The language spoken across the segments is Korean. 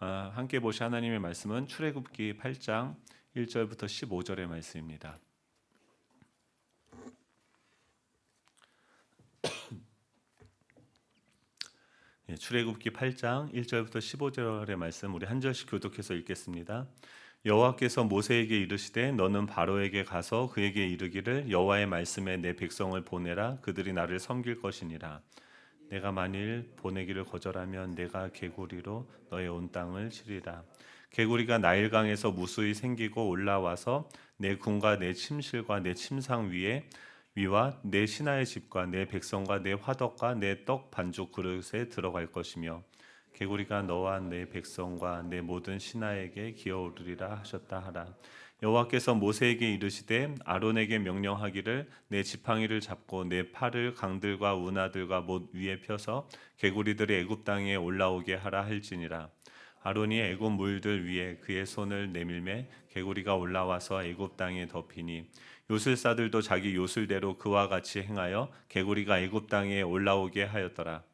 함께 보실 하나님의 말씀은 출애굽기 8장 1절부터 15절의 말씀입니다. 출애굽기 8장 1절부터 15절의 말씀 우리 한 절씩 교독해서 읽겠습니다. 여호와께서 모세에게 이르시되 너는 바로에게 가서 그에게 이르기를 여호와의 말씀에 내 백성을 보내라. 그들이 나를 섬길 것이니라. 내가 만일 보내기를 거절하면 내가 개구리로 너의 온 땅을 치리라. 개구리가 나일강에서 무수히 생기고 올라와서 내 궁과 내 침실과 내 침상 위와 내 신하의 집과 내 백성과 내 화덕과 내 떡 반죽 그릇에 들어갈 것이며 개구리가 너와 내 백성과 내 모든 신하에게 기어오르리라 하셨다 하라. 여호와께서 모세에게 이르시되 아론에게 명령하기를 내 지팡이를 잡고 내 팔을 강들과 운하들과 못 위에 펴서 개구리들이 애굽 땅에 올라오게 하라 할지니라. 아론이 애굽 물들 위에 그의 손을 내밀매 개구리가 올라와서 애굽 땅에 덮이니 요술사들도 자기 요술대로 그와 같이 행하여 개구리가 애굽 땅에 올라오게 하였더라.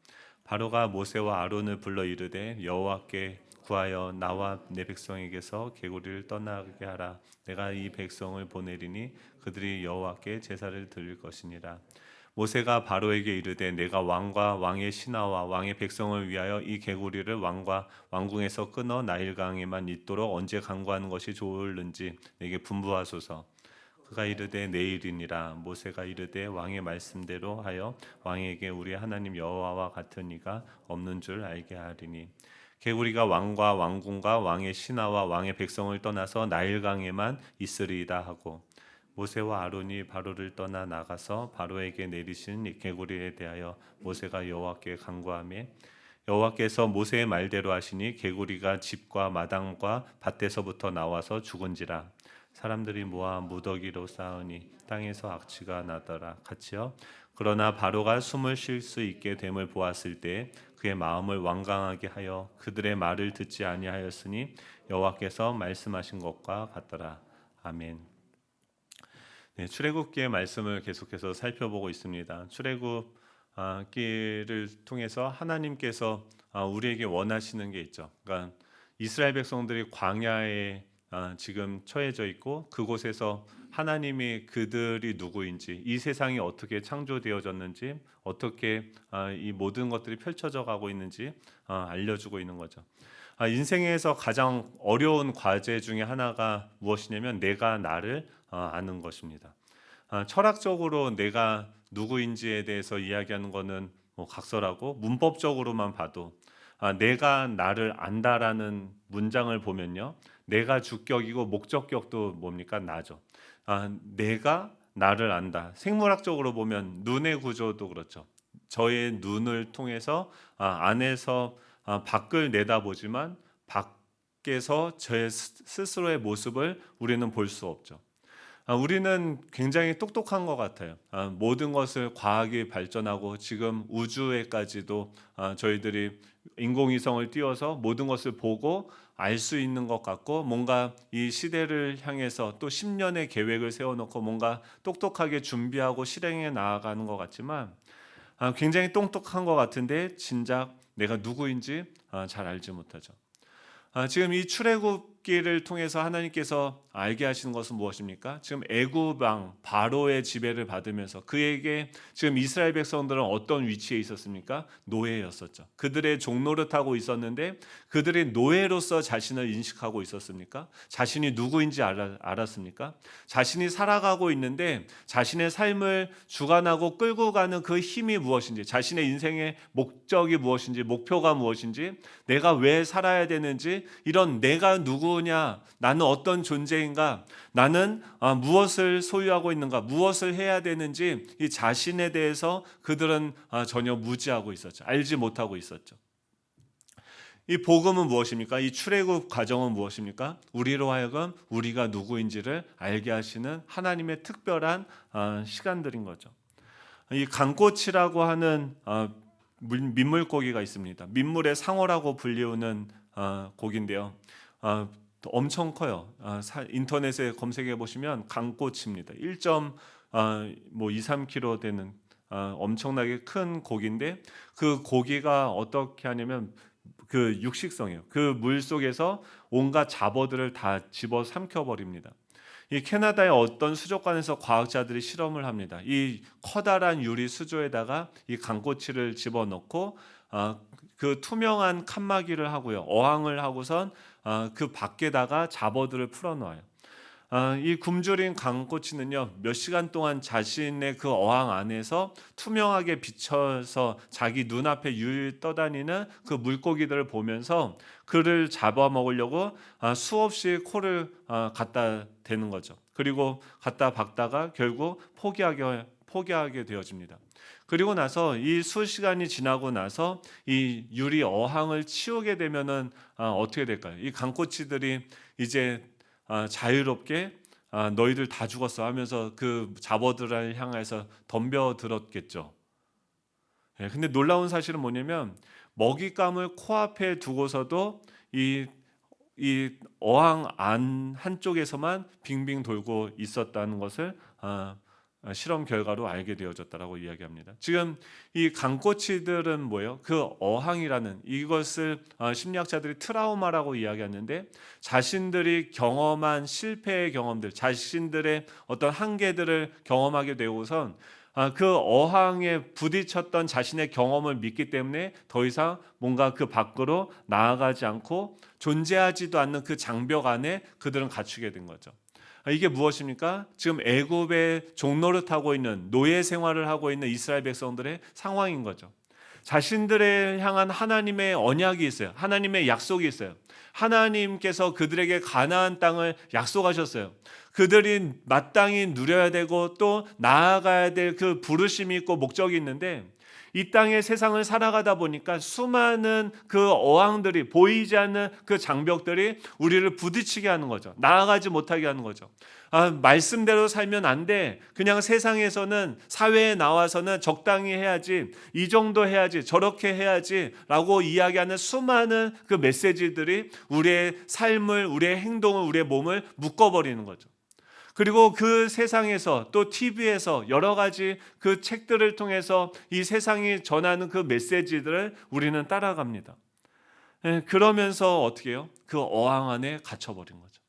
바로가 모세와 아론을 불러 이르되 여호와께 구하여 나와 내 백성에게서 개구리를 떠나게 하라. 내가 이 백성을 보내리니 그들이 여호와께 제사를 드릴 것이니라. 모세가 바로에게 이르되 내가 왕과 왕의 신하와 왕의 백성을 위하여 이 개구리를 왕과 왕궁에서 끊어 나일강에만 있도록 언제 강구하는 것이 좋을는지 내게 분부하소서. 그가 이르되 내일이니라. 모세가 이르되 왕의 말씀대로 하여 왕에게 우리 하나님 여호와와 같은 이가 없는 줄 알게 하리니 개구리가 왕과 왕궁과 왕의 신하와 왕의 백성을 떠나서 나일강에만 있으리이다 하고 모세와 아론이 바로를 떠나 나가서 바로에게 내리신 이 개구리에 대하여 모세가 여호와께 간구하매 여호와께서 모세의 말대로 하시니 개구리가 집과 마당과 밭에서부터 나와서 죽은지라. 사람들이 모아 무더기로 쌓으니 땅에서 악취가 나더라. 같이요. 그러나 바로가 숨을 쉴 수 있게 됨을 보았을 때 그의 마음을 완강하게 하여 그들의 말을 듣지 아니하였으니 여호와께서 말씀하신 것과 같더라. 아멘. 네, 출애굽기의 말씀을 계속해서 살펴보고 있습니다. 출애굽기를 통해서 하나님께서 우리에게 원하시는 게 있죠. 그러니까 이스라엘 백성들이 광야에 지금 처해져 있고 그곳에서 하나님이 그들이 누구인지 이 세상이 어떻게 창조되어졌는지 어떻게 이 모든 것들이 펼쳐져 가고 있는지 알려주고 있는 거죠. 인생에서 가장 어려운 과제 중에 하나가 무엇이냐면 내가 나를 아는 것입니다. 철학적으로 내가 누구인지에 대해서 이야기하는 것은 각설하고 문법적으로만 봐도 내가 나를 안다라는 문장을 보면요. 내가 주격이고 목적격도 뭡니까? 나죠. 내가 나를 안다. 생물학적으로 보면 눈의 구조도 그렇죠. 저의 눈을 통해서 안에서 밖을 내다보지만 밖에서 제 스스로의 모습을 우리는 볼 수 없죠. 우리는 굉장히 똑똑한 것 같아요. 모든 것을 과학이 발전하고 지금 우주에까지도 저희들이 인공위성을 띄워서 모든 것을 보고 알 수 있는 것 같고 뭔가 이 시대를 향해서 또 10년의 계획을 세워놓고 뭔가 똑똑하게 준비하고 실행해 나아가는 것 같지만 굉장히 똑똑한 것 같은데 진작 내가 누구인지 잘 알지 못하죠. 지금 이 출애굽기를 통해서 하나님께서 알게 하시는 것은 무엇입니까? 지금 애굽 왕 바로의 지배를 받으면서 그에게 지금 이스라엘 백성들은 어떤 위치에 있었습니까? 노예였었죠. 그들의 종노릇하고 있었는데 그들이 노예로서 자신을 인식하고 있었습니까? 자신이 누구인지 알았습니까? 자신이 살아가고 있는데 자신의 삶을 주관하고 끌고 가는 그 힘이 무엇인지, 자신의 인생의 목적이 무엇인지, 목표가 무엇인지, 내가 왜 살아야 되는지, 이런 내가 누구냐, 나는 어떤 존재인가, 나는 무엇을 소유하고 있는가, 무엇을 해야 되는지 이 자신에 대해서 그들은 전혀 무지하고 있었죠. 알지 못하고 있었죠. 이 복음은 무엇입니까? 이 출애굽 과정은 무엇입니까? 우리로 하여금 우리가 누구인지를 알게 하시는 하나님의 특별한 시간들인 거죠. 이 강꽃이라고 하는 민물고기가 있습니다. 민물의 상어라고 불리우는 고기인데요. 엄청 커요. 인터넷에 검색해 보시면 강꽃입니다. 1.23kg 되는 엄청나게 큰 고기인데 그 고기가 어떻게 하냐면 그 육식성이에요. 그 물 속에서 온갖 잡어들을 다 집어 삼켜 버립니다. 이 캐나다의 어떤 수족관에서 과학자들이 실험을 합니다. 이 커다란 유리 수조에다가 이 강꼬치를 집어넣고 그 투명한 칸막이를 하고요. 어항을 하고선 그 밖에다가 잡어들을 풀어놓아요. 이 굶주린 강꼬치는요, 몇 시간 동안 자신의 그 어항 안에서 투명하게 비쳐서 자기 눈앞에 유유히 떠다니는 그 물고기들을 보면서 그를 잡아먹으려고 수없이 코를 갖다 대는 거죠. 그리고 갖다 박다가 결국 포기하게 되어집니다. 그리고 나서 이 수시간이 지나고 나서 이 유리 어항을 치우게 되면은 어떻게 될까요? 이 강꼬치들이 이제 자유롭게 너희들 다 죽었어 하면서 그 잡어들을 향해서 덤벼들었겠죠. 예, 근데 놀라운 사실은 뭐냐면 먹잇감을 코앞에 두고서도 이 어항 안 한쪽에서만 빙빙 돌고 있었다는 것을 실험 결과로 알게 되어졌다라고 이야기합니다. 지금 이 강꼬치들은 뭐예요? 그 어항이라는 이것을 심리학자들이 트라우마라고 이야기하는데 자신들이 경험한 실패의 경험들, 자신들의 어떤 한계들을 경험하게 되고선 그 어항에 부딪혔던 자신의 경험을 믿기 때문에 더 이상 뭔가 그 밖으로 나아가지 않고 존재하지도 않는 그 장벽 안에 그들은 갇히게 된 거죠. 이게 무엇입니까? 지금 애굽의 종노릇하고 있는 노예 생활을 하고 있는 이스라엘 백성들의 상황인 거죠. 자신들을 향한 하나님의 언약이 있어요. 하나님의 약속이 있어요. 하나님께서 그들에게 가나안 땅을 약속하셨어요. 그들이 마땅히 누려야 되고 또 나아가야 될 그 부르심이 있고 목적이 있는데 이 땅의 세상을 살아가다 보니까 수많은 그 어항들이 보이지 않는 그 장벽들이 우리를 부딪히게 하는 거죠. 나아가지 못하게 하는 거죠. 말씀대로 살면 안 돼. 그냥 세상에서는 사회에 나와서는 적당히 해야지. 이 정도 해야지. 저렇게 해야지. 라고 이야기하는 수많은 그 메시지들이 우리의 삶을, 우리의 행동을, 우리의 몸을 묶어버리는 거죠. 그리고 그 세상에서 또 TV에서 여러 가지 그 책들을 통해서 이 세상이 전하는 그 메시지들을 우리는 따라갑니다. 그러면서 어떻게 해요? 그 어항 안에 갇혀버린 거죠.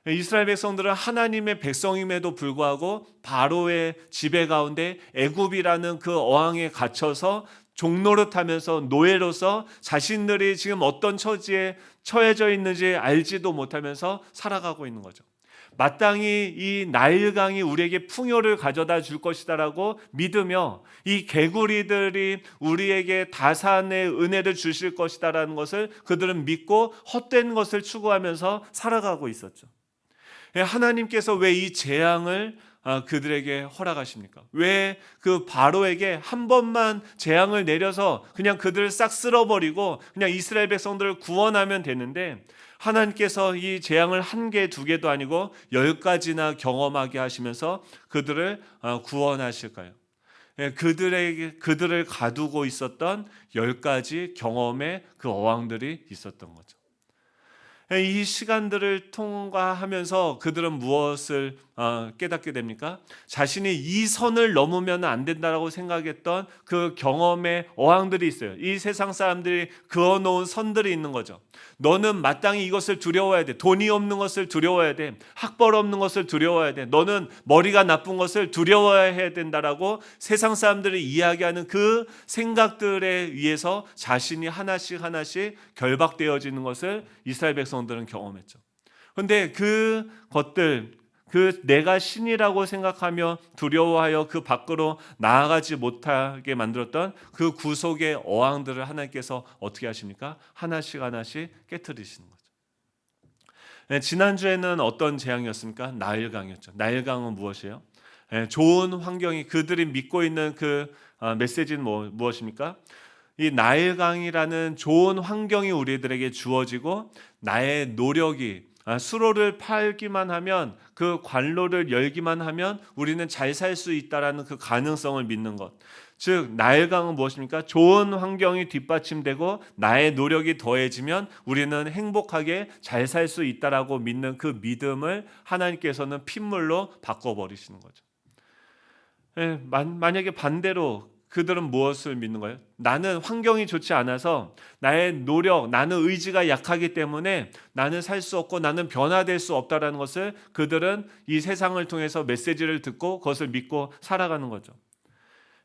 이스라엘 백성들은 하나님의 백성임에도 불구하고 바로의 지배 가운데 애굽이라는 그 어항에 갇혀서 종노릇하면서 노예로서 자신들이 지금 어떤 처지에 처해져 있는지 알지도 못하면서 살아가고 있는 거죠. 마땅히 이 나일강이 우리에게 풍요를 가져다 줄 것이다라고 믿으며 이 개구리들이 우리에게 다산의 은혜를 주실 것이다라는 것을 그들은 믿고 헛된 것을 추구하면서 살아가고 있었죠. 하나님께서 왜 이 재앙을 그들에게 허락하십니까? 왜 그 바로에게 한 번만 재앙을 내려서 그냥 그들을 싹 쓸어버리고 그냥 이스라엘 백성들을 구원하면 되는데 하나님께서 이 재앙을 한 개, 두 개도 아니고 10가지나 경험하게 하시면서 그들을 구원하실까요? 그들을 가두고 있었던 10가지 경험의 그 어항들이 있었던 거죠. 이 시간들을 통과하면서 그들은 무엇을 깨닫게 됩니까? 자신이 이 선을 넘으면 안 된다고 생각했던 그 경험의 어항들이 있어요. 이 세상 사람들이 그어놓은 선들이 있는 거죠. 너는 마땅히 이것을 두려워해야 돼. 돈이 없는 것을 두려워해야 돼. 학벌 없는 것을 두려워해야 돼. 너는 머리가 나쁜 것을 두려워해야 된다라고 세상 사람들이 이야기하는 그 생각들에 의해서 자신이 하나씩 결박되어지는 것을 이스라엘 백성들은 경험했죠. 그런데 그 것들, 그 내가 신이라고 생각하며 두려워하여 그 밖으로 나아가지 못하게 만들었던 그 구속의 어항들을 하나님께서 어떻게 하십니까? 하나씩 깨트리시는 거죠. 지난주에는 어떤 재앙이었습니까? 나일강이었죠. 나일강은 무엇이에요? 좋은 환경이 그들이 믿고 있는 그 메시지는 무엇입니까? 이 나일강이라는 좋은 환경이 우리들에게 주어지고 나의 노력이 수로를 팔기만 하면 그 관로를 열기만 하면 우리는 잘 살 수 있다라는 그 가능성을 믿는 것. 즉 나일강은 무엇입니까? 좋은 환경이 뒷받침되고 나의 노력이 더해지면 우리는 행복하게 잘 살 수 있다라고 믿는 그 믿음을 하나님께서는 핏물로 바꿔버리시는 거죠. 만약에 반대로 그들은 무엇을 믿는 거예요? 나는 환경이 좋지 않아서 나의 노력, 나는 의지가 약하기 때문에 나는 살 수 없고 나는 변화될 수 없다라는 것을 그들은 이 세상을 통해서 메시지를 듣고 그것을 믿고 살아가는 거죠.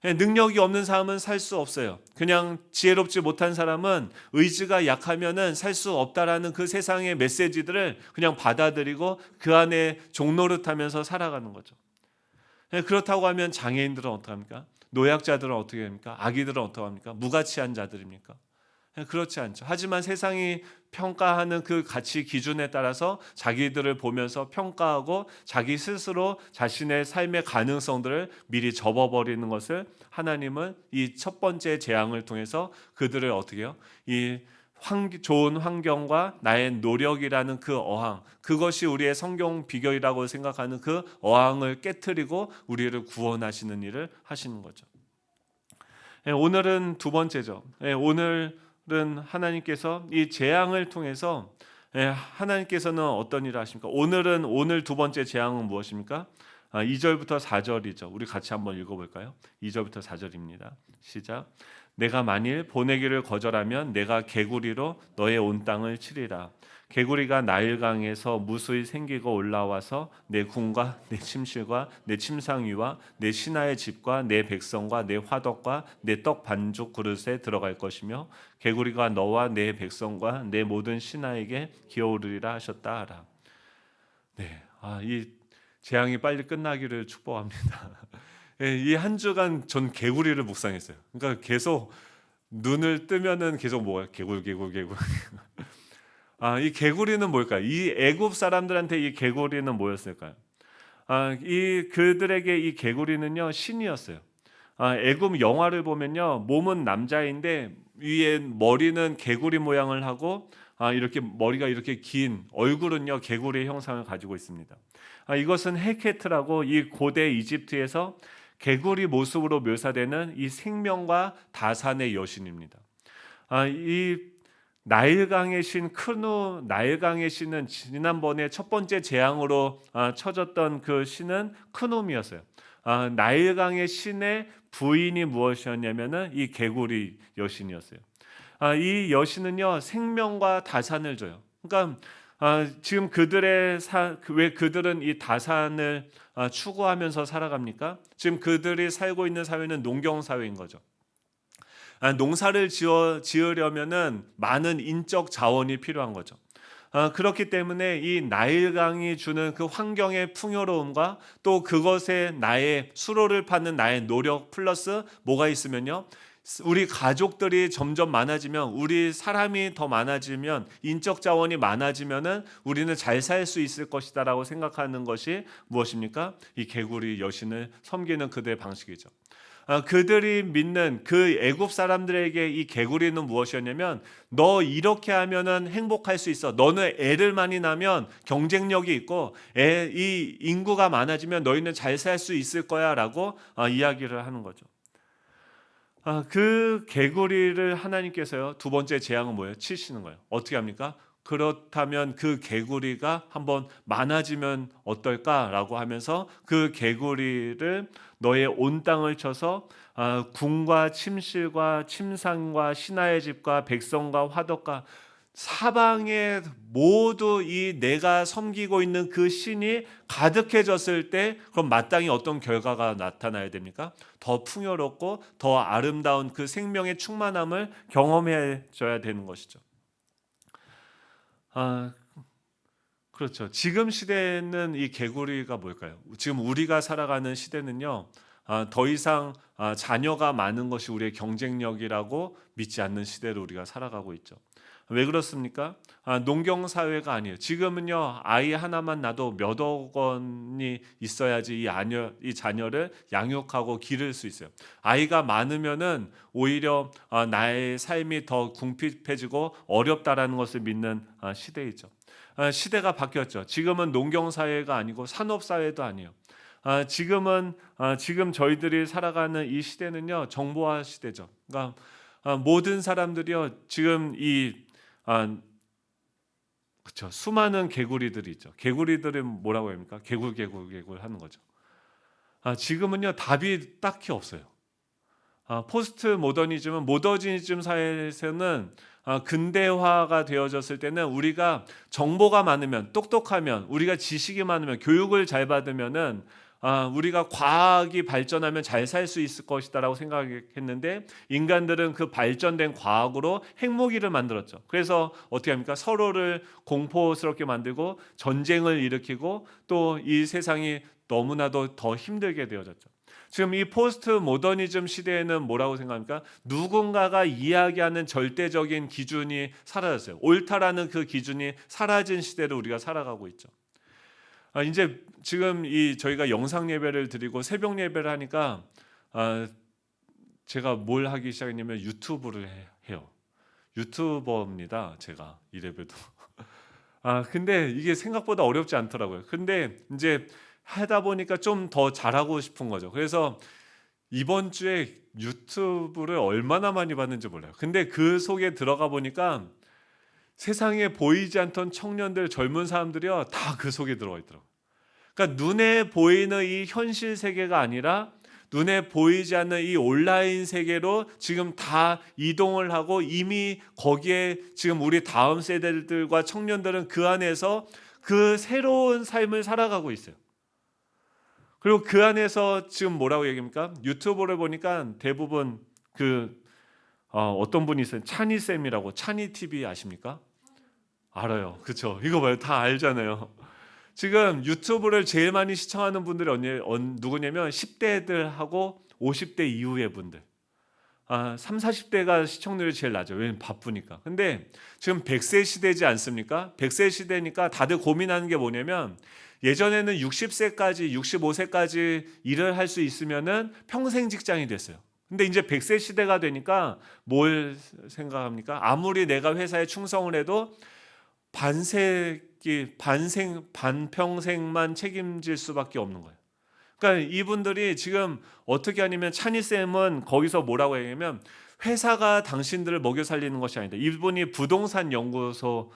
능력이 없는 사람은 살 수 없어요. 그냥 지혜롭지 못한 사람은 의지가 약하면은 살 수 없다라는 그 세상의 메시지들을 그냥 받아들이고 그 안에 종노릇하면서 살아가는 거죠. 그렇다고 하면 장애인들은 어떡합니까? 노약자들은 어떻게 합니까? 아기들은 어떡합니까? 무가치한 자들입니까? 그렇지 않죠. 하지만 세상이 평가하는 그 가치 기준에 따라서 자기들을 보면서 평가하고 자기 스스로 자신의 삶의 가능성들을 미리 접어버리는 것을 하나님은 이 첫 번째 재앙을 통해서 그들을 어떻게 해요? 이 좋은 환경과 나의 노력이라는 그 어항, 그것이 우리의 성경 비결이라고 생각하는 그 어항을 깨트리고 우리를 구원하시는 일을 하시는 거죠. 오늘은 두 번째죠. 오늘은 하나님께서 이 재앙을 통해서 하나님께서는 어떤 일을 하십니까? 오늘 두 번째 재앙은 무엇입니까? 2절부터 4절이죠. 우리 같이 한번 읽어볼까요? 2절부터 4절입니다. 시작. 내가 만일 보내기를 거절하면 내가 개구리로 너의 온 땅을 치리라. 개구리가 나일강에서 무수히 생기고 올라와서 내 궁과 내 침실과 내 침상위와 내 신하의 집과 내 백성과 내 화덕과 내 떡 반죽 그릇에 들어갈 것이며 개구리가 너와 내 백성과 내 모든 신하에게 기어오르리라 하셨다 하라. 네, 이 재앙이 빨리 끝나기를 축복합니다. 이 한 주간 전 개구리를 묵상했어요. 그러니까 계속 눈을 뜨면은 계속 뭐야? 개굴. 이 개구리는 뭘까요? 이 애굽 사람들한테 이 개구리는 뭐였을까요? 이 그들에게 이 개구리는요 신이었어요. 애굽 영화를 보면요 몸은 남자인데 위에 머리는 개구리 모양을 하고 이렇게 머리가 이렇게 긴 얼굴은요 개구리의 형상을 가지고 있습니다. 이것은 헤케트라고 이 고대 이집트에서 개구리 모습으로 묘사되는 이 생명과 다산의 여신입니다. 이 나일강의 신 크누 나일강의 신은 지난번에 첫 번째 재앙으로 쳐졌던 그 신은 크놈이었어요. 나일강의 신의 부인이 무엇이었냐면은 이 개구리 여신이었어요. 이 여신은요 생명과 다산을 줘요. 그러니까 지금 왜 그들은 이 다산을 추구하면서 살아갑니까? 지금 그들이 살고 있는 사회는 농경 사회인 거죠. 농사를 지으려면은 많은 인적 자원이 필요한 거죠. 그렇기 때문에 이 나일강이 주는 그 환경의 풍요로움과 또 그것에 나의 수로를 파는 나의 노력 플러스 뭐가 있으면요. 우리 가족들이 점점 많아지면 우리 사람이 더 많아지면 인적 자원이 많아지면은 우리는 잘 살 수 있을 것이다라고 생각하는 것이 무엇입니까? 이 개구리 여신을 섬기는 그들의 방식이죠. 그들이 믿는 그 애굽 사람들에게 이 개구리는 무엇이었냐면 너 이렇게 하면은 행복할 수 있어. 너는 애를 많이 낳으면 경쟁력이 있고 이 인구가 많아지면 너희는 잘 살 수 있을 거야라고 이야기를 하는 거죠. 그 개구리를 하나님께서요 두 번째 재앙은 뭐예요? 치시는 거예요. 어떻게 합니까? 그렇다면 그 개구리가 한번 많아지면 어떨까라고 하면서 그 개구리를 너의 온 땅을 쳐서 궁과 침실과 침상과 신하의 집과 백성과 화덕과 사방에 모두 이 내가 섬기고 있는 그 신이 가득해졌을 때 그럼 마땅히 어떤 결과가 나타나야 됩니까? 더 풍요롭고 더 아름다운 그 생명의 충만함을 경험해줘야 되는 것이죠. 그렇죠. 지금 시대는 이 개구리가 뭘까요? 지금 우리가 살아가는 시대는요. 더 이상 자녀가 많은 것이 우리의 경쟁력이라고 믿지 않는 시대로 우리가 살아가고 있죠. 왜 그렇습니까? 농경 사회가 아니에요. 지금은요 아이 하나만 낳아도 몇억 원이 있어야지 이 자녀를 양육하고 기를 수 있어요. 아이가 많으면은 오히려 나의 삶이 더 궁핍해지고 어렵다라는 것을 믿는 시대이죠. 시대가 바뀌었죠. 지금은 농경 사회가 아니고 산업 사회도 아니에요. 지금 저희들이 살아가는 이 시대는요 정보화 시대죠. 그러니까 모든 사람들이요 지금 그렇죠. 수많은 개구리들이 있죠. 개구리들은 뭐라고 합니까? 개굴 하는 거죠. 지금은요 답이 딱히 없어요. 포스트 모더니즘 사회에서는 근대화가 되어졌을 때는 우리가 정보가 많으면, 똑똑하면, 우리가 지식이 많으면, 교육을 잘 받으면은 우리가 과학이 발전하면 잘 살 수 있을 것이다라고 생각했는데, 인간들은 그 발전된 과학으로 핵무기를 만들었죠. 그래서 어떻게 합니까? 서로를 공포스럽게 만들고 전쟁을 일으키고 또 이 세상이 너무나도 더 힘들게 되어졌죠. 지금 이 포스트 모더니즘 시대에는 뭐라고 생각합니까? 누군가가 이야기하는 절대적인 기준이 사라졌어요. 옳다라는 그 기준이 사라진 시대를 우리가 살아가고 있죠. 이제 지금 저희가 영상 예배를 드리고 새벽 예배를 하니까 제가 뭘 하기 시작했냐면 유튜브를 해요. 유튜버입니다. 제가 이래봬도. 근데 이게 생각보다 어렵지 않더라고요. 근데 이제 하다 보니까 좀 더 잘하고 싶은 거죠. 그래서 이번 주에 유튜브를 얼마나 많이 봤는지 몰라요. 근데 그 속에 들어가 보니까 세상에 보이지 않던 청년들, 젊은 사람들이요, 다 그 속에 들어가 있더라고요. 그러니까 눈에 보이는 이 현실 세계가 아니라 눈에 보이지 않는 이 온라인 세계로 지금 다 이동을 하고, 이미 거기에 지금 우리 다음 세대들과 청년들은 그 안에서 그 새로운 삶을 살아가고 있어요. 그리고 그 안에서 지금 뭐라고 얘기합니까? 유튜브를 보니까 대부분 어떤 분이 있어요. 찬이 쌤이라고. 찬이 TV 아십니까? 알아요. 그렇죠. 이거 봐요. 다 알잖아요. 지금 유튜브를 제일 많이 시청하는 분들이 누구냐면 10대들하고 50대 이후의 분들. 3, 40대가 시청률이 제일 낮아요. 왜냐면 바쁘니까. 근데 지금 100세 시대지 않습니까? 100세 시대니까 다들 고민하는 게 뭐냐면, 예전에는 60세까지, 65세까지 일을 할 수 있으면은 평생 직장이 됐어요. 근데 이제 100세 시대가 되니까 뭘 생각합니까? 아무리 내가 회사에 충성을 해도 반평생만 책임질 수밖에 없는 거예요. 그러니까 이분들이 지금 어떻게 하냐면, 찬이쌤은 거기서 뭐라고 얘기하면, 회사가 당신들을 먹여 살리는 것이 아니다. 이분이 부동산 연구소라는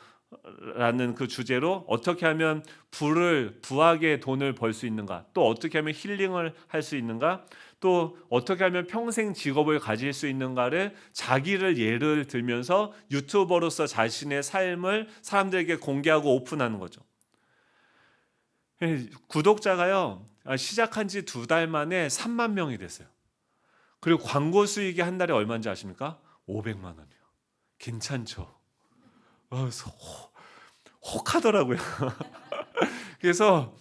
그 주제로 어떻게 하면 부하게 돈을 벌 수 있는가, 또 어떻게 하면 힐링을 할 수 있는가, 또 어떻게 하면 평생 직업을 가질 수 있는가를 자기를 예를 들면서 유튜버로서 자신의 삶을 사람들에게 공개하고 오픈하는 거죠. 구독자가요, 시작한 지 2달 만에 3만 명이 됐어요. 그리고 광고 수익이 한 달에 얼마인지 아십니까? 500만 원이요. 괜찮죠? 혹하더라고요. 그래서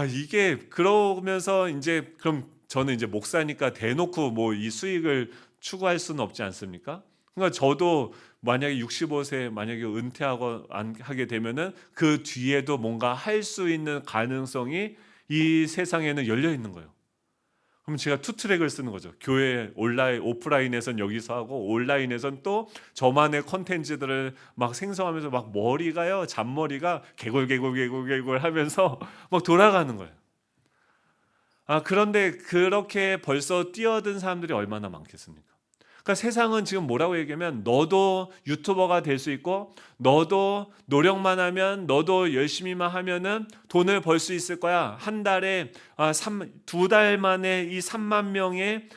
이게 그러면서 이제 그럼 저는 이제 목사니까 대놓고 뭐 이 수익을 추구할 수는 없지 않습니까? 그러니까 저도 만약에 65세 만약에 은퇴하고 하게 되면은 그 뒤에도 뭔가 할 수 있는 가능성이 이 세상에는 열려 있는 거예요. 그럼 제가 투 트랙을 쓰는 거죠. 교회 오프라인에선 여기서 하고, 온라인에선 또 저만의 컨텐츠들을 막 생성하면서 막 머리가요, 잔머리가 개굴 하면서 막 돌아가는 거예요. 그런데 그렇게 벌써 뛰어든 사람들이 얼마나 많겠습니까? 그러니까 세상은 지금 뭐라고 얘기하면, 너도 유튜버가 될 수 있고, 너도 노력만 하면, 너도 열심히만 하면은 돈을 벌 수 있을 거야. 한 달에 2달 만에 이 3만 명의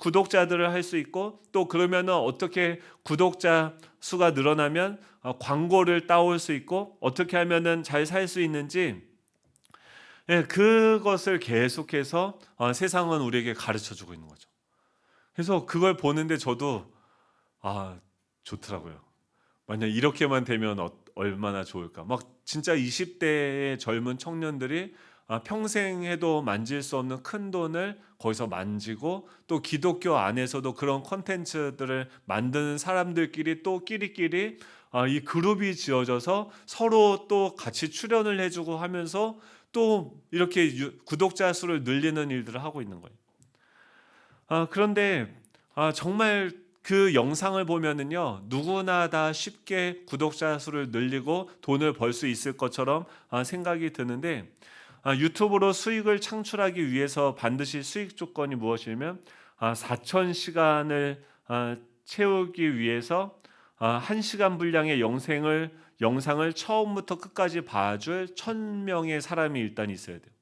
구독자들을 할 수 있고, 또 그러면은 어떻게 구독자 수가 늘어나면 광고를 따올 수 있고, 어떻게 하면은 잘 살 수 있는지, 그것을 계속해서 세상은 우리에게 가르쳐주고 있는 거죠. 그래서 그걸 보는데 저도 좋더라고요. 만약 이렇게만 되면 얼마나 좋을까. 막 진짜 20대의 젊은 청년들이 평생 해도 만질 수 없는 큰 돈을 거기서 만지고, 또 기독교 안에서도 그런 콘텐츠들을 만드는 사람들끼리 또 끼리끼리 이 그룹이 지어져서 서로 또 같이 출연을 해주고 하면서 또 이렇게 구독자 수를 늘리는 일들을 하고 있는 거예요. 그런데 정말 그 영상을 보면은요, 누구나 다 쉽게 구독자 수를 늘리고 돈을 벌 수 있을 것처럼 생각이 드는데, 유튜브로 수익을 창출하기 위해서 반드시 수익 조건이 무엇이냐면, 4,000시간을 채우기 위해서 1시간 분량의 영상을 처음부터 끝까지 봐줄 1,000명의 사람이 일단 있어야 돼요.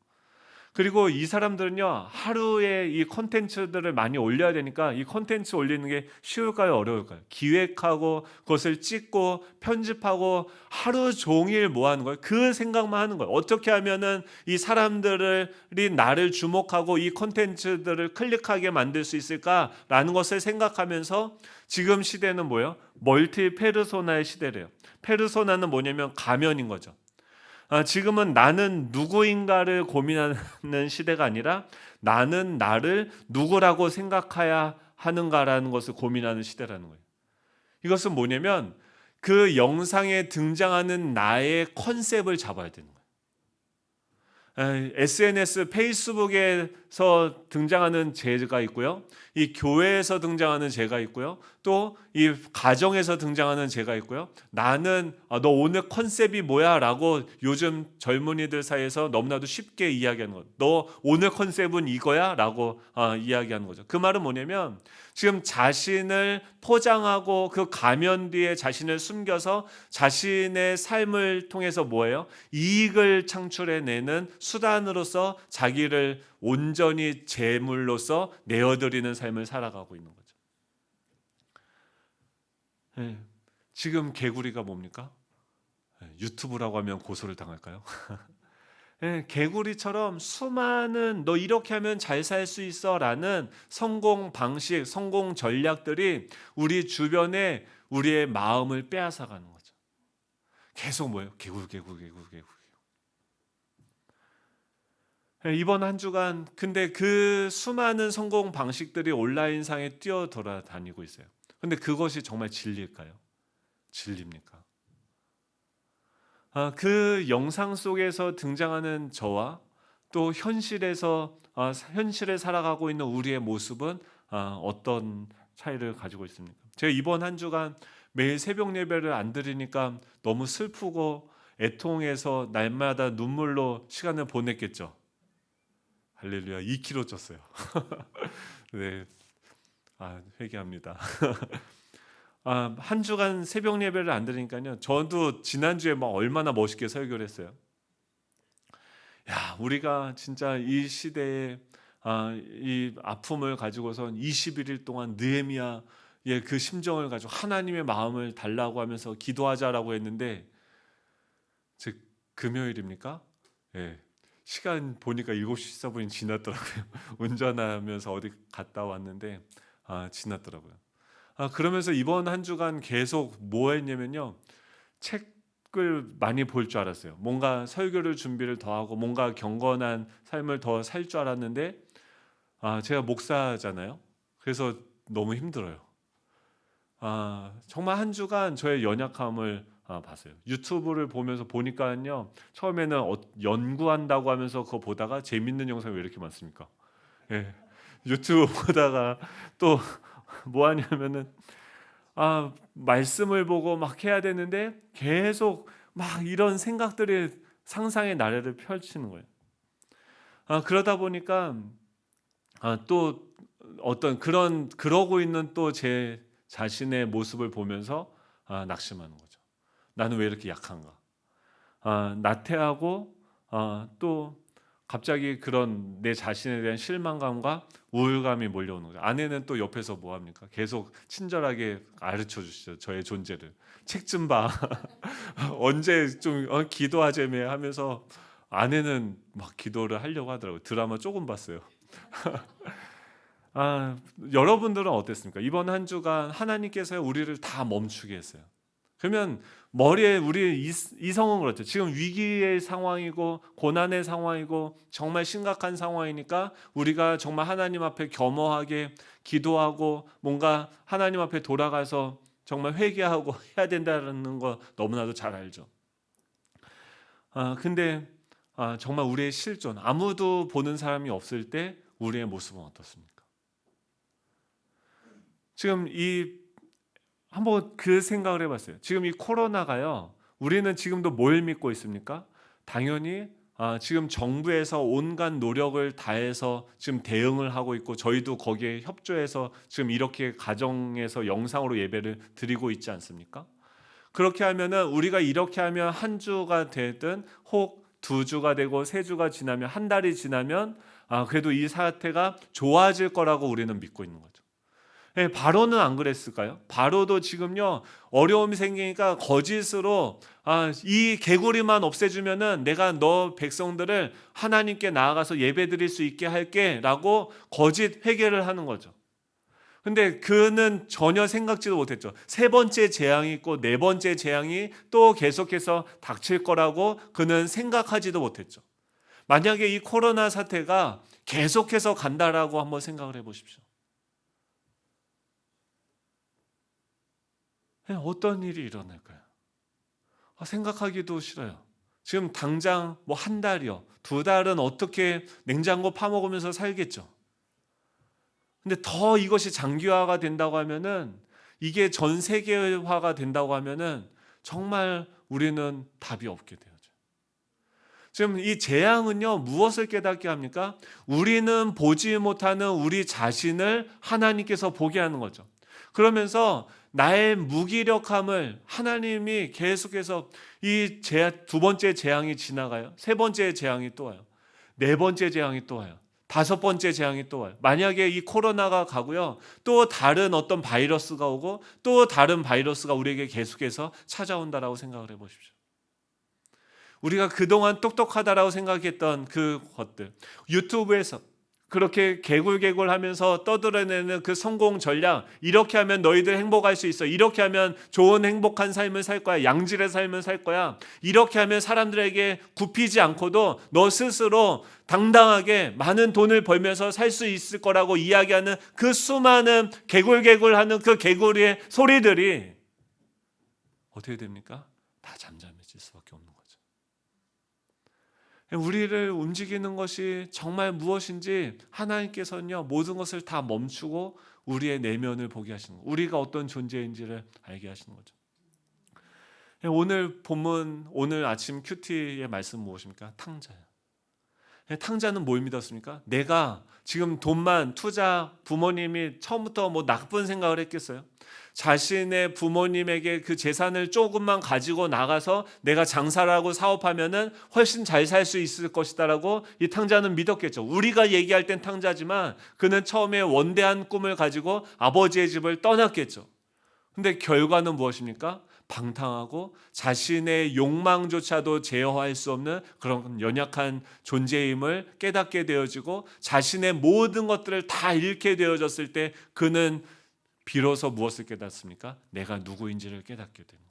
그리고 이 사람들은요, 하루에 이 콘텐츠들을 많이 올려야 되니까 이 콘텐츠 올리는 게 쉬울까요, 어려울까요? 기획하고 그것을 찍고 편집하고 하루 종일 뭐 하는 거예요? 그 생각만 하는 거예요. 어떻게 하면은 이 사람들이 나를 주목하고 이 콘텐츠들을 클릭하게 만들 수 있을까라는 것을 생각하면서, 지금 시대는 뭐예요? 멀티 페르소나의 시대래요. 페르소나는 뭐냐면 가면인 거죠. 지금은 나는 누구인가를 고민하는 시대가 아니라 나는 나를 누구라고 생각해야 하는가라는 것을 고민하는 시대라는 거예요. 이것은 뭐냐면 그 영상에 등장하는 나의 컨셉을 잡아야 되는 거예요. SNS, 페이스북에서 등장하는 제가 있고요. 이 교회에서 등장하는 제가 있고요. 또 이 가정에서 등장하는 제가 있고요. 나는 너 오늘 컨셉이 뭐야? 라고 요즘 젊은이들 사이에서 너무나도 쉽게 이야기하는 것. 너 오늘 컨셉은 이거야? 라고 이야기하는 거죠. 그 말은 뭐냐면 지금 자신을 포장하고 그 가면 뒤에 자신을 숨겨서 자신의 삶을 통해서 뭐예요? 이익을 창출해내는 수단으로서 자기를 온전히 제물로서 내어드리는 삶을 살아가고 있는 거죠. 지금 개구리가 뭡니까? 유튜브라고 하면 고소를 당할까요? 개구리처럼 수많은 너 이렇게 하면 잘 살 수 있어 라는 성공 방식, 성공 전략들이 우리 주변에 우리의 마음을 빼앗아가는 거죠. 계속 뭐예요? 개구. 이번 한 주간 근데 그 수많은 성공 방식들이 온라인상에 뛰어돌아다니고 있어요. 근데 그것이 정말 진리일까요? 진리입니까? 그 영상 속에서 등장하는 저와 또 현실에 살아가고 있는 우리의 모습은 어떤 차이를 가지고 있습니까? 제가 이번 한 주간 매일 새벽 예배를 안 드리니까 너무 슬프고 애통해서 날마다 눈물로 시간을 보냈겠죠. 할렐루야, 2kg 쪘어요. 네, 회개합니다. 한 주간 새벽 예배를 안 드리니까요. 저도 지난주에 막 얼마나 멋있게 설교를 했어요. 야, 우리가 진짜 이 시대에 이 아픔을 가지고선 21일 동안 느헤미야의 그 심정을 가지고 하나님의 마음을 달라고 하면서 기도하자라고 했는데, 즉 금요일입니까? 예. 시간 보니까 7시 14분이 지났더라고요. 운전하면서 어디 갔다 왔는데 지났더라고요. 그러면서 이번 한 주간 계속 뭐 했냐면요. 책을 많이 볼 줄 알았어요. 뭔가 설교를 준비를 더 하고 뭔가 경건한 삶을 더 살 줄 알았는데 제가 목사잖아요. 그래서 너무 힘들어요. 정말 한 주간 저의 연약함을 봤어요. 유튜브를 보면서 보니까요. 처음에는 연구한다고 하면서 그거 보다가 재밌는 영상이 왜 이렇게 많습니까? 예. 유튜브 보다가 또 뭐 하냐면은 말씀을 보고 막 해야 되는데 계속 막 이런 생각들이 상상의 나래를 펼치는 거예요. 그러다 보니까 또 어떤 그러고 있는 또 제 자신의 모습을 보면서 낙심하는 거죠. 나는 왜 이렇게 약한가? 나태하고 또 갑자기 그런 내 자신에 대한 실망감과 우울감이 몰려오는 거죠. 아내는 또 옆에서 뭐 합니까? 계속 친절하게 가르쳐 주시죠. 저의 존재를. 책 좀 봐. 언제 좀 기도하자며 하면서 아내는 막 기도를 하려고 하더라고요. 드라마 조금 봤어요. 여러분들은 어땠습니까? 이번 한 주간 하나님께서 우리를 다 멈추게 했어요. 그러면 머리에 우리 이성은 그렇죠. 지금 위기의 상황이고 고난의 상황이고 정말 심각한 상황이니까 우리가 정말 하나님 앞에 겸허하게 기도하고 뭔가 하나님 앞에 돌아가서 정말 회개하고 해야 된다는 거 너무나도 잘 알죠. 근데 정말 우리의 실존, 아무도 보는 사람이 없을 때 우리의 모습은 어떻습니까? 지금 한번 그 생각을 해봤어요. 지금 이 코로나가요. 우리는 지금도 뭘 믿고 있습니까? 당연히 지금 정부에서 온갖 노력을 다해서 지금 대응을 하고 있고 저희도 거기에 협조해서 지금 이렇게 가정에서 영상으로 예배를 드리고 있지 않습니까? 그렇게 하면은 우리가 이렇게 하면 한 주가 되든 혹 2주가 되고 3주가 지나면, 한 달이 지나면 그래도 이 사태가 좋아질 거라고 우리는 믿고 있는 거죠. 예, 바로는 안 그랬을까요? 바로도 지금요 어려움이 생기니까 거짓으로 이 개구리만 없애주면은 내가 너 백성들을 하나님께 나아가서 예배드릴 수 있게 할게라고 거짓 회개를 하는 거죠. 근데 그는 전혀 생각지도 못했죠. 3번째 재앙이 있고 4번째 재앙이 또 계속해서 닥칠 거라고 그는 생각하지도 못했죠. 만약에 이 코로나 사태가 계속해서 간다라고 한번 생각을 해보십시오. 어떤 일이 일어날까요? 생각하기도 싫어요. 지금 당장 뭐 한 달이요, 2달은 어떻게 냉장고 파먹으면서 살겠죠. 근데 더 이것이 장기화가 된다고 하면은, 이게 전 세계화가 된다고 하면은 정말 우리는 답이 없게 되죠. 지금 이 재앙은요 무엇을 깨닫게 합니까? 우리는 보지 못하는 우리 자신을 하나님께서 보게 하는 거죠. 그러면서 나의 무기력함을 하나님이 계속해서 이 2번째 재앙이 지나가요. 3번째 재앙이 또 와요. 4번째 재앙이 또 와요. 5번째 재앙이 또 와요. 만약에 이 코로나가 가고요, 또 다른 어떤 바이러스가 오고 또 다른 바이러스가 우리에게 계속해서 찾아온다라고 생각을 해보십시오. 우리가 그동안 똑똑하다라고 생각했던 그 것들, 유튜브에서 그렇게 개굴개굴 하면서 떠들어내는 그 성공 전략, 이렇게 하면 너희들 행복할 수 있어, 이렇게 하면 좋은 행복한 삶을 살 거야, 양질의 삶을 살 거야, 이렇게 하면 사람들에게 굽히지 않고도 너 스스로 당당하게 많은 돈을 벌면서 살 수 있을 거라고 이야기하는 그 수많은 개굴개굴하는 그 개구리의 소리들이 어떻게 됩니까? 다 잠잠해질 수밖에 없는 거죠. 우리를 움직이는 것이 정말 무엇인지 하나님께서는요 모든 것을 다 멈추고 우리의 내면을 보게 하시는 거예요. 우리가 어떤 존재인지를 알게 하시는 거죠. 오늘 본문, 오늘 아침 큐티의 말씀 무엇입니까? 탕자예요. 탕자는 뭘 믿었습니까? 내가 지금 돈만 투자, 부모님이 처음부터 뭐 나쁜 생각을 했겠어요? 자신의 부모님에게 그 재산을 조금만 가지고 나가서 내가 장사를 하고 사업하면은 훨씬 잘 살 수 있을 것이다라고 이 탕자는 믿었겠죠. 우리가 얘기할 땐 탕자지만 그는 처음에 원대한 꿈을 가지고 아버지의 집을 떠났겠죠. 근데 결과는 무엇입니까? 방탕하고 자신의 욕망조차도 제어할 수 없는 그런 연약한 존재임을 깨닫게 되어지고 자신의 모든 것들을 다 잃게 되어졌을 때 그는 비로소 무엇을 깨닫습니까? 내가 누구인지를 깨닫게 되는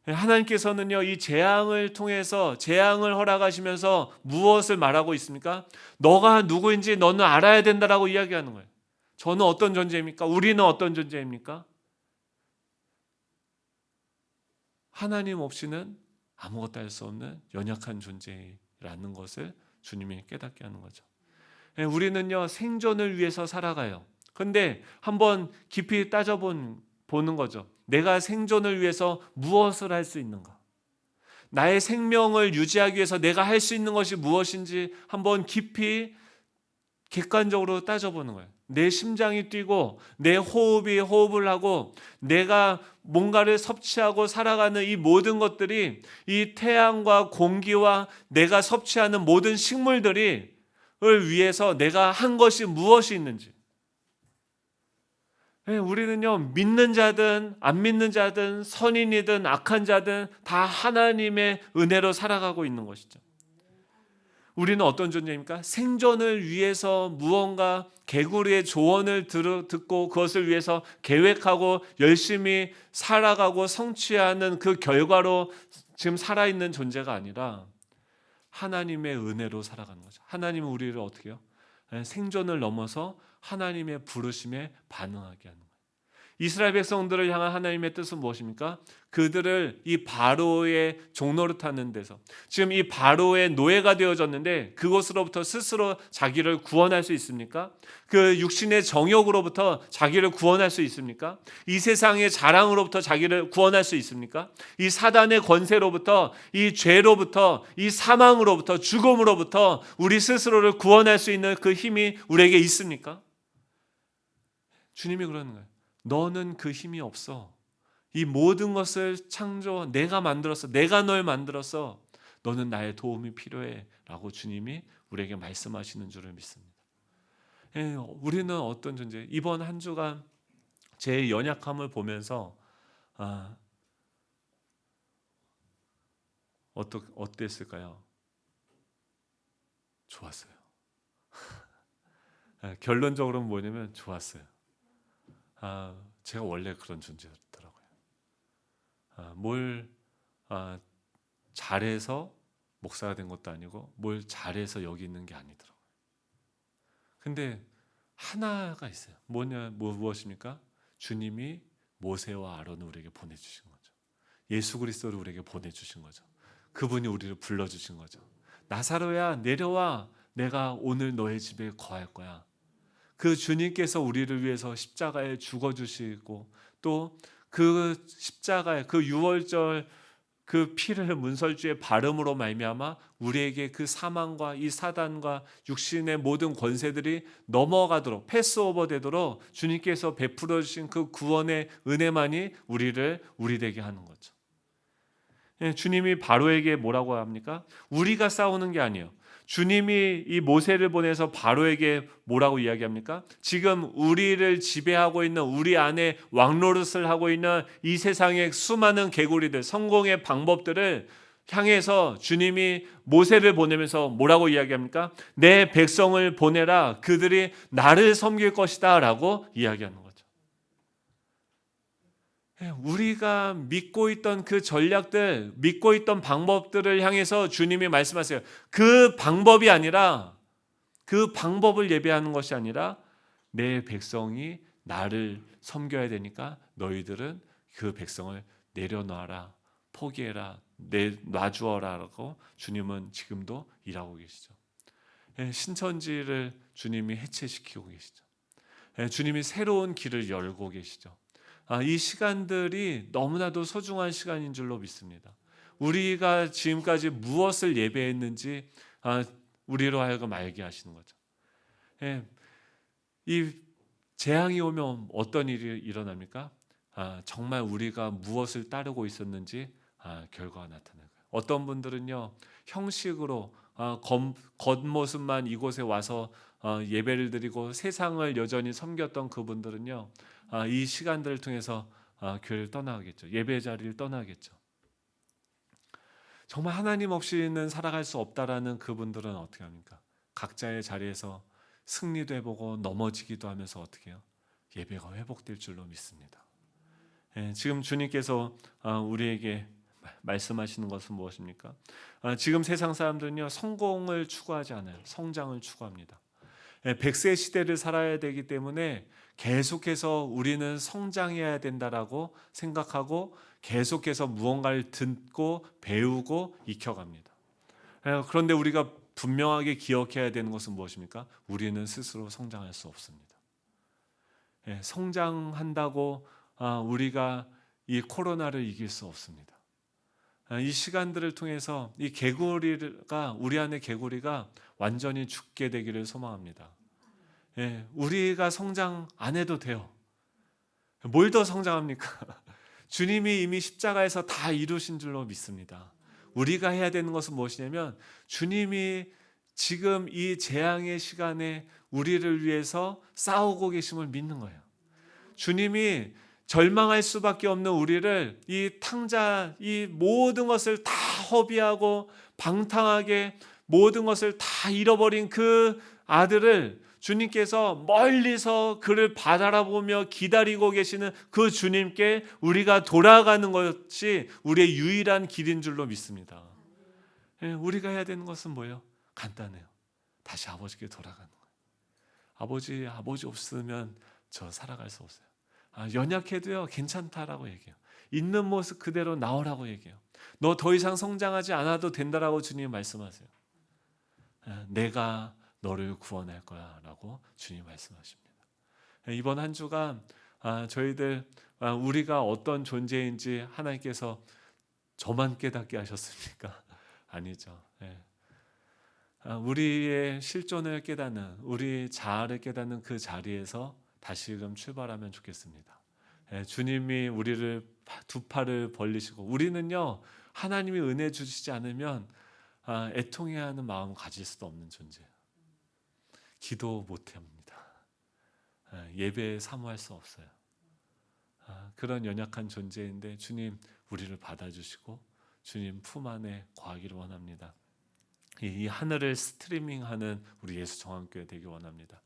거죠. 하나님께서는요 이 재앙을 통해서, 재앙을 허락하시면서 무엇을 말하고 있습니까? 너가 누구인지 너는 알아야 된다라고 이야기하는 거예요. 저는 어떤 존재입니까? 우리는 어떤 존재입니까? 하나님 없이는 아무것도 할 수 없는 연약한 존재라는 것을 주님이 깨닫게 하는 거죠. 우리는요 생존을 위해서 살아가요. 근데 한번 깊이 보는 거죠. 내가 생존을 위해서 무엇을 할 수 있는가? 나의 생명을 유지하기 위해서 내가 할 수 있는 것이 무엇인지 한번 깊이 객관적으로 따져보는 거예요. 내 심장이 뛰고 내 호흡이 호흡을 하고 내가 뭔가를 섭취하고 살아가는 이 모든 것들이, 이 태양과 공기와 내가 섭취하는 모든 식물들이 위해서 내가 한 것이 무엇이 있는지. 우리는요 믿는 자든 안 믿는 자든 선인이든 악한 자든 다 하나님의 은혜로 살아가고 있는 것이죠. 우리는 어떤 존재입니까? 생존을 위해서 무언가 개구리의 조언을 듣고 그것을 위해서 계획하고 열심히 살아가고 성취하는 그 결과로 지금 살아있는 존재가 아니라 하나님의 은혜로 살아가는 거죠. 하나님은 우리를 어떻게 해요? 생존을 넘어서 하나님의 부르심에 반응하게 하는 거예요. 이스라엘 백성들을 향한 하나님의 뜻은 무엇입니까? 그들을 이 바로의 종노릇하는 데서, 지금 이 바로의 노예가 되어졌는데 그것으로부터 스스로 자기를 구원할 수 있습니까? 그 육신의 정욕으로부터 자기를 구원할 수 있습니까? 이 세상의 자랑으로부터 자기를 구원할 수 있습니까? 이 사단의 권세로부터, 이 죄로부터, 이 사망으로부터, 죽음으로부터 우리 스스로를 구원할 수 있는 그 힘이 우리에게 있습니까? 주님이 그러는 거예요. 너는 그 힘이 없어. 이 모든 것을 내가 만들었어. 내가 널 만들었어. 너는 나의 도움이 필요해 라고 주님이 우리에게 말씀하시는 줄을 믿습니다. 예, 우리는 어떤 존재, 이번 한 주간 제 연약함을 보면서 어땠을까요? 좋았어요. 결론적으로는 뭐냐면 좋았어요. 제가 원래 그런 존재였더라고요. 뭘 잘해서 목사가 된 것도 아니고 뭘 잘해서 여기 있는 게 아니더라고요. 근데 하나가 있어요. 무엇입니까? 주님이 모세와 아론을 우리에게 보내주신 거죠. 예수 그리스도를 우리에게 보내주신 거죠. 그분이 우리를 불러주신 거죠. 나사로야 내려와, 내가 오늘 너의 집에 거할 거야. 그 주님께서 우리를 위해서 십자가에 죽어주시고 또 그 십자가에 그 유월절 그 피를 문설주의 바름으로 말미암아 우리에게 그 사망과 이 사단과 육신의 모든 권세들이 넘어가도록 패스오버 되도록 주님께서 베풀어 주신 그 구원의 은혜만이 우리를 우리 되게 하는 거죠. 주님이 바로에게 뭐라고 합니까? 우리가 싸우는 게 아니에요. 주님이 이 모세를 보내서 바로에게 뭐라고 이야기합니까? 지금 우리를 지배하고 있는, 우리 안에 왕노릇을 하고 있는 이 세상의 수많은 개구리들, 성공의 방법들을 향해서 주님이 모세를 보내면서 뭐라고 이야기합니까? 내 백성을 보내라, 그들이 나를 섬길 것이다 라고 이야기하는 거죠. 우리가 믿고 있던 그 전략들, 믿고 있던 방법들을 향해서 주님이 말씀하세요. 그 방법이 아니라, 그 방법을 예배하는 것이 아니라 내 백성이 나를 섬겨야 되니까 너희들은 그 백성을 내려놔라, 포기해라, 놔주어라 라고 주님은 지금도 일하고 계시죠. 신천지를 주님이 해체시키고 계시죠. 주님이 새로운 길을 열고 계시죠. 이 시간들이 너무나도 소중한 시간인 줄로 믿습니다. 우리가 지금까지 무엇을 예배했는지 우리로 하여금 알게 하시는 거죠. 이 재앙이 오면 어떤 일이 일어납니까? 정말 우리가 무엇을 따르고 있었는지 결과가 나타나요. 어떤 분들은요, 형식으로 겉모습만 이곳에 와서 예배를 드리고 세상을 여전히 섬겼던 그분들은요, 이 시간들을 통해서 교회를 떠나겠죠. 예배 자리를 떠나겠죠. 정말 하나님 없이는 살아갈 수 없다라는 그분들은 어떻게 합니까? 각자의 자리에서 승리도 해보고 넘어지기도 하면서 어떻게 해요? 예배가 회복될 줄로 믿습니다. 지금 주님께서 우리에게 말씀하시는 것은 무엇입니까? 지금 세상 사람들은요, 성공을 추구하지 않아요. 성장을 추구합니다. 100세 시대를 살아야 되기 때문에 계속해서 우리는 성장해야 된다라고 생각하고 계속해서 무언가를 듣고 배우고 익혀갑니다. 그런데 우리가 분명하게 기억해야 되는 것은 무엇입니까? 우리는 스스로 성장할 수 없습니다. 성장한다고 우리가 이 코로나를 이길 수 없습니다. 이 시간들을 통해서 이 개구리가, 우리 안의 개구리가 완전히 죽게 되기를 소망합니다. 우리가 성장 안 해도 돼요. 뭘 더 성장합니까? 주님이 이미 십자가에서 다 이루신 줄로 믿습니다. 우리가 해야 되는 것은 무엇이냐면 주님이 지금 이 재앙의 시간에 우리를 위해서 싸우고 계심을 믿는 거예요. 주님이 절망할 수밖에 없는 우리를 이 모든 것을 다 허비하고 방탕하게 모든 것을 다 잃어버린 그 아들을 주님께서 멀리서 그를 바라보며 기다리고 계시는 그 주님께 우리가 돌아가는 것이 우리의 유일한 길인 줄로 믿습니다. 우리가 해야 되는 것은 뭐예요? 간단해요. 다시 아버지께 돌아가는 거예요. 아버지 없으면 저 살아갈 수 없어요. 연약해도요, 괜찮다라고 얘기해요. 있는 모습 그대로 나오라고 얘기해요. 너 더 이상 성장하지 않아도 된다라고 주님이 말씀하세요. 내가 너를 구원할 거야 라고 주님이 말씀하십니다. 이번 한 주간 저희들 우리가 어떤 존재인지 하나님께서 저만 깨닫게 하셨습니까? 아니죠. 우리의 실존을 깨닫는, 우리 자아를 깨닫는 그 자리에서 다시금 출발하면 좋겠습니다. 주님이 우리를 두 팔을 벌리시고, 우리는요, 하나님이 은혜 주시지 않으면 애통해야 하는 마음 가질 수도 없는 존재예요. 기도 못합니다. 예배에 사모할 수 없어요. 그런 연약한 존재인데 주님 우리를 받아주시고 주님 품 안에 거하기를 원합니다. 이 하늘을 스트리밍하는 우리 예수정한교회 되기 원합니다.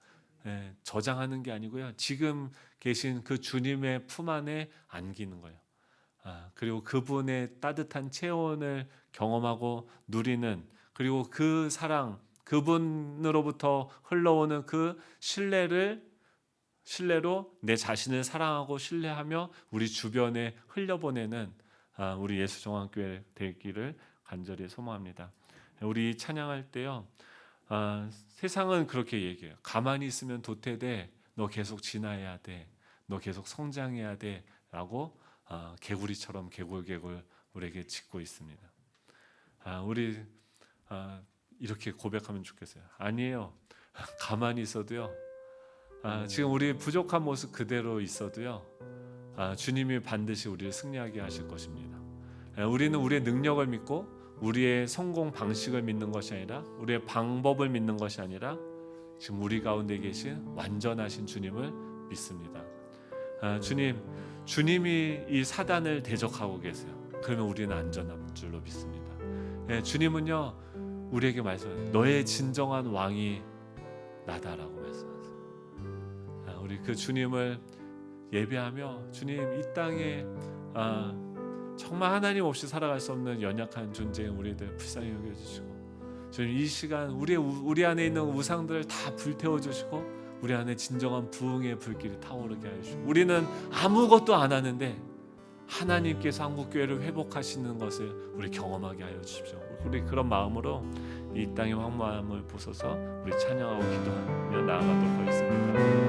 저장하는 게 아니고요. 지금 계신 그 주님의 품 안에 안기는 거예요. 그리고 그분의 따뜻한 체온을 경험하고 누리는, 그리고 그 사랑, 그분으로부터 흘러오는 그 신뢰로 내 자신을 사랑하고 신뢰하며 우리 주변에 흘려보내는 우리 예수정한교회 되기를 간절히 소망합니다. 우리 찬양할 때요, 세상은 그렇게 얘기해요. 가만히 있으면 도태돼. 너 계속 진화해야 돼. 너 계속 성장해야 돼. 라고 개구리처럼 개굴개굴 우리에게 짖고 있습니다. 우리 이렇게 고백하면 좋겠어요. 아니에요. 가만히 있어도요, 지금 우리 부족한 모습 그대로 있어도요, 주님이 반드시 우리를 승리하게 하실 것입니다. 우리는 우리의 능력을 믿고 우리의 성공 방식을 믿는 것이 아니라, 우리의 방법을 믿는 것이 아니라 지금 우리 가운데 계신 완전하신 주님을 믿습니다. 주님이 이 사단을 대적하고 계세요. 그러면 우리는 안전한 줄로 믿습니다. 주님은요 우리에게 말씀하세요. 너의 진정한 왕이 나다라고 말씀하세요. 우리 그 주님을 예배하며, 주님 이 땅에 정말 하나님 없이 살아갈 수 없는 연약한 존재인 우리들 불쌍히 여겨주시고, 주님 이 시간 우리 안에 있는 우상들을 다 불태워주시고 우리 안에 진정한 부흥의 불길이 타오르게 하시고, 우리는 아무것도 안 하는데 하나님께서 한국교회를 회복하시는 것을 우리 경험하게 하여 주십시오. 우리 그런 마음으로 이 땅의 황무함을 보소서 우리 찬양하고 기도하며 나아가도록 하겠습니다.